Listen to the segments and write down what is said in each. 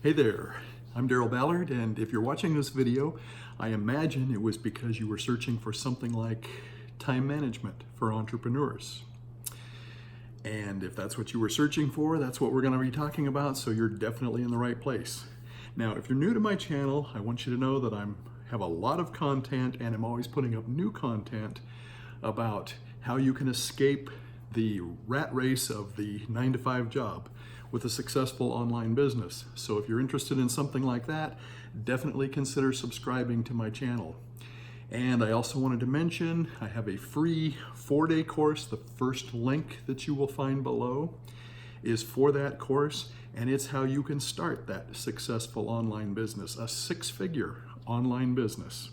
Hey there, I'm Daryl Ballard, and if you're watching this video, I imagine it was because you were searching for something like time management for entrepreneurs. And if that's what you were searching for, that's what we're going to be talking about, so you're definitely in the right place. Now, if you're new to my channel, I want you to know that I have a lot of content, and I'm always putting up new content about how you can escape the rat race of the 9-to-5 job with a successful online business. So if you're interested in something like that, definitely consider subscribing to my channel. And I also wanted to mention, I have a free 4-day course. The first link that you will find below is for that course, and it's how you can start that successful online business, a 6-figure online business.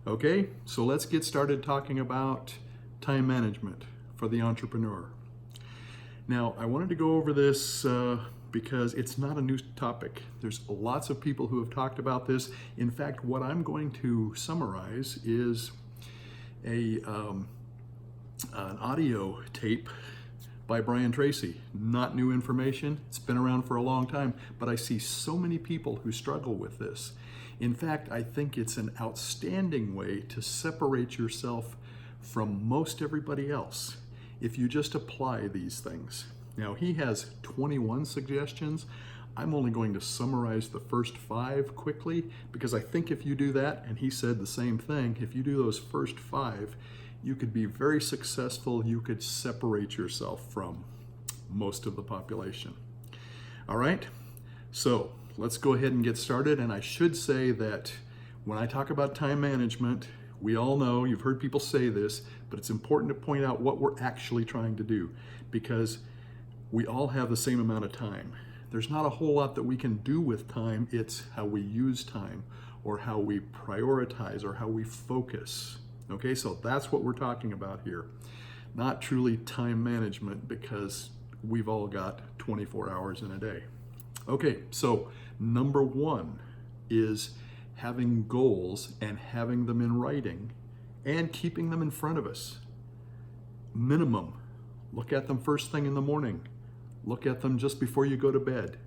Okay, so let's get started talking about time management for the entrepreneur. Now, I wanted to go over this because it's not a new topic. There's lots of people who have talked about this. In fact, what I'm going to summarize is an audio tape by Brian Tracy. Not new information. It's been around for a long time, but I see so many people who struggle with this. In fact, I think it's an outstanding way to separate yourself from most everybody else if you just apply these things. Now, he has 21 suggestions. I'm only going to summarize the first 5 quickly because I think if you do that, and he said the same thing, if you do those first 5, you could be very successful. You could separate yourself from most of the population. All right, so let's go ahead and get started. And I should say that when I talk about time management, we all know, you've heard people say this, but it's important to point out what we're actually trying to do because we all have the same amount of time. There's not a whole lot that we can do with time. It's how we use time or how we prioritize or how we focus. Okay, so that's what we're talking about here. Not truly time management because we've all got 24 hours in a day. Okay, so number 1 is having goals and having them in writing and keeping them in front of us. Minimum. Look at them first thing in the morning. Look at them just before you go to bed.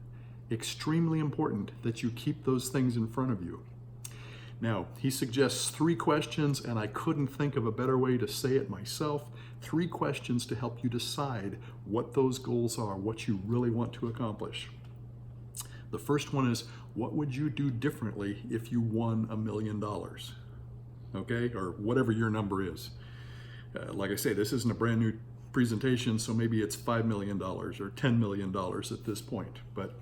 Extremely important that you keep those things in front of you. Now, he suggests 3 questions, and I couldn't think of a better way to say it myself. 3 questions to help you decide what those goals are, what you really want to accomplish. The first one is, what would you do differently if you won $1 million? Okay, or whatever your number is. Like I say, this isn't a brand new presentation, so maybe it's $5 million or $10 million at this point, but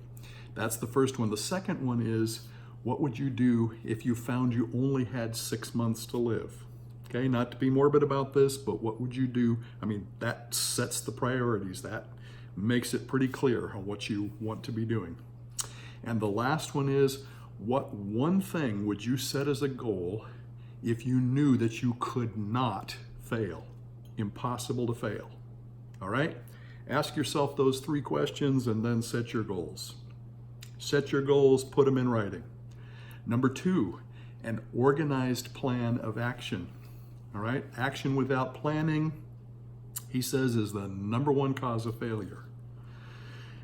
that's the first one. The second one is, what would you do if you found you only had 6 months to live? Okay, not to be morbid about this, but what would you do? I mean, that sets the priorities. That makes it pretty clear on what you want to be doing. And the last one is, what one thing would you set as a goal if you knew that you could not fail? Impossible to fail. All right? Ask yourself those 3 questions and then set your goals. Set your goals, put them in writing. Number 2, an organized plan of action. All right? Action without planning, he says, is the number 1 cause of failure.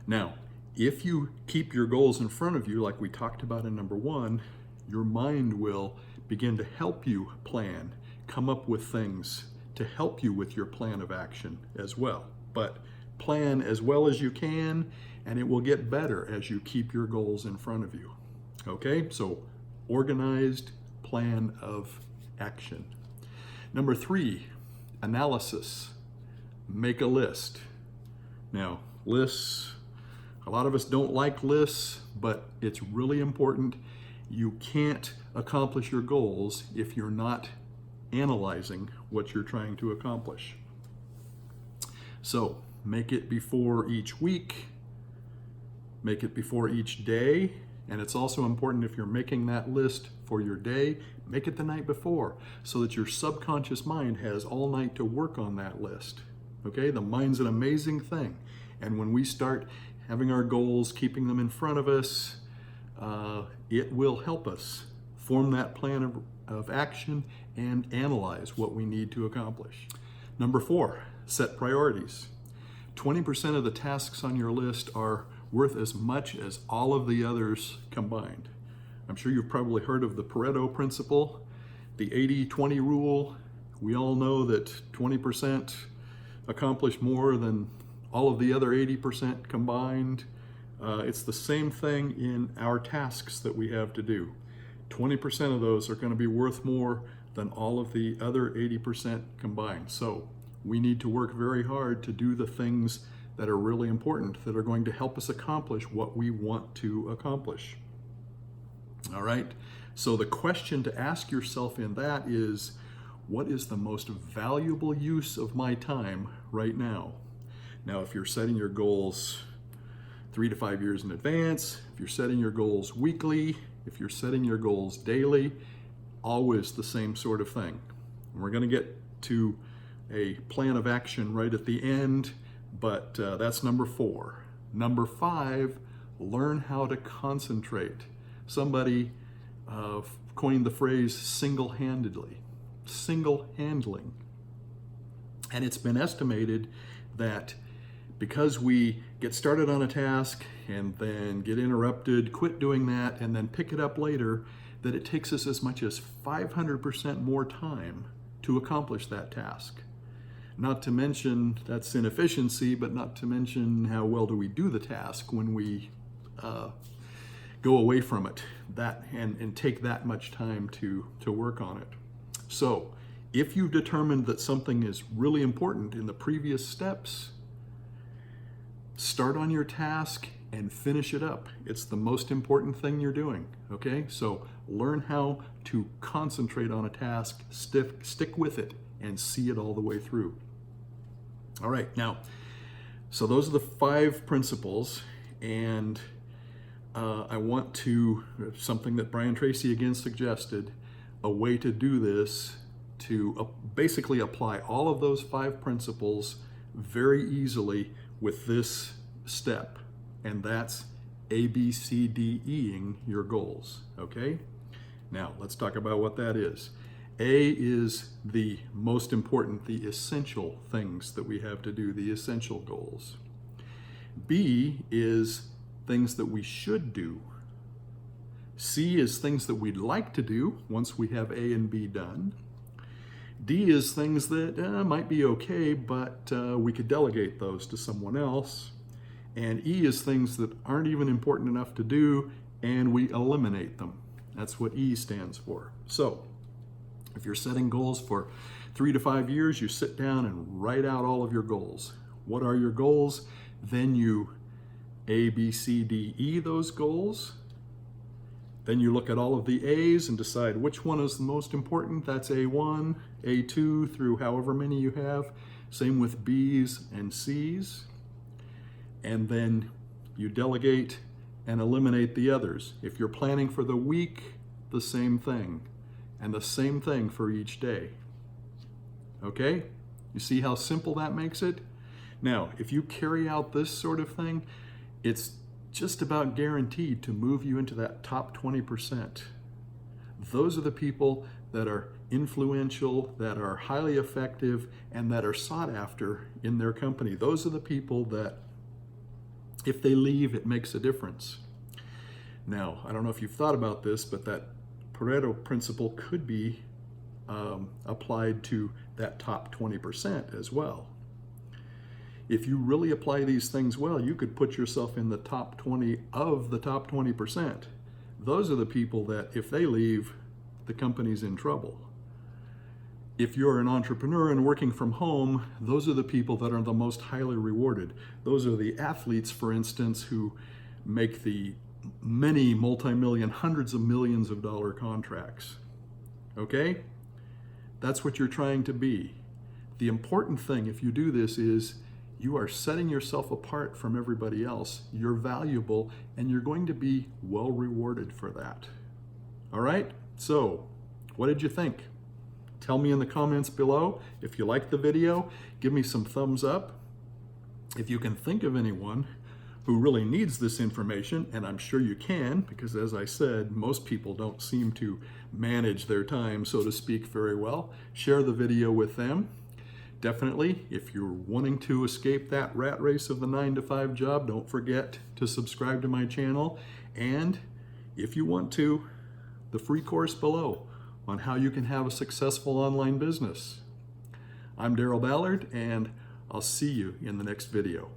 Now, if you keep your goals in front of you, like we talked about in number 1, your mind will begin to help you plan, come up with things to help you with your plan of action as well. But plan as well as you can, and it will get better as you keep your goals in front of you. Okay, so organized plan of action. Number 3, analysis. Make a list. Now, lists, a lot of us don't like lists, but it's really important. You can't accomplish your goals if you're not analyzing what you're trying to accomplish. So make it before each week, make it before each day, and it's also important if you're making that list for your day, make it the night before so that your subconscious mind has all night to work on that list. Okay, the mind's an amazing thing, and when we start having our goals, keeping them in front of us, it will help us form that plan of action and analyze what we need to accomplish. Number 4, set priorities. 20% of the tasks on your list are worth as much as all of the others combined. I'm sure you've probably heard of the Pareto principle, the 80-20 rule. We all know that 20% accomplish more than all of the other 80% combined. It's the same thing in our tasks that we have to do. 20% of those are going to be worth more than all of the other 80% combined. So we need to work very hard to do the things that are really important, that are going to help us accomplish what we want to accomplish. All right, so the question to ask yourself in that is, what is the most valuable use of my time right now? Now, if you're setting your goals 3 to 5 years in advance, if you're setting your goals weekly, if you're setting your goals daily, always the same sort of thing. And we're going to get to a plan of action right at the end, but that's number 4. Number 5, learn how to concentrate. Somebody coined the phrase single-handedly, single-handling. And it's been estimated that because we get started on a task and then get interrupted, quit doing that, and then pick it up later, that it takes us as much as 500% more time to accomplish that task. Not to mention, that's inefficiency, but not to mention how well do we do the task when we go away from it and take that much time to work on it. So if you've determined that something is really important in the previous steps, start on your task and finish it up. It's the most important thing you're doing, okay? So learn how to concentrate on a task, stick with it, and see it all the way through. All right, now, so those are the 5 principles, and I want to, something that Brian Tracy again suggested, a way to do this, to basically apply all of those 5 principles very easily with this step, and that's ABCDEing your goals, okay? Now, let's talk about what that is. A is the most important, the essential things that we have to do, the essential goals. B is things that we should do. C is things that we'd like to do once we have A and B done. D is things that might be okay, but we could delegate those to someone else. And E is things that aren't even important enough to do, and we eliminate them. That's what E stands for. So if you're setting goals for 3 to 5 years, you sit down and write out all of your goals. What are your goals? Then you ABCDE those goals. Then you look at all of the A's and decide which one is the most important. That's A1, A2 through however many you have. Same with B's and C's. And then you delegate and eliminate the others. If you're planning for the week, the same thing. And the same thing for each day. Okay? You see how simple that makes it? Now, if you carry out this sort of thing, it's just about guaranteed to move you into that top 20%. Those are the people that are influential, that are highly effective, and that are sought after in their company. Those are the people that, if they leave, it makes a difference. Now, I don't know if you've thought about this, but that Pareto principle could be applied to that top 20% as well. If you really apply these things well, you could put yourself in the top 20 of the top 20%. Those are the people that, if they leave, the company's in trouble. If you're an entrepreneur and working from home, those are the people that are the most highly rewarded. Those are the athletes, for instance, who make the many multi-million, hundreds of millions of dollar contracts. Okay? That's what you're trying to be. The important thing, if you do this, is you are setting yourself apart from everybody else. You're valuable, and you're going to be well rewarded for that. All right? So, what did you think? Tell me in the comments below. If you liked the video, give me some thumbs up. If you can think of anyone who really needs this information, and I'm sure you can, because as I said, most people don't seem to manage their time, so to speak, very well, share the video with them. Definitely, if you're wanting to escape that rat race of the 9-to-5 job, don't forget to subscribe to my channel. And if you want to, the free course below on how you can have a successful online business. I'm Daryl Ballard, and I'll see you in the next video.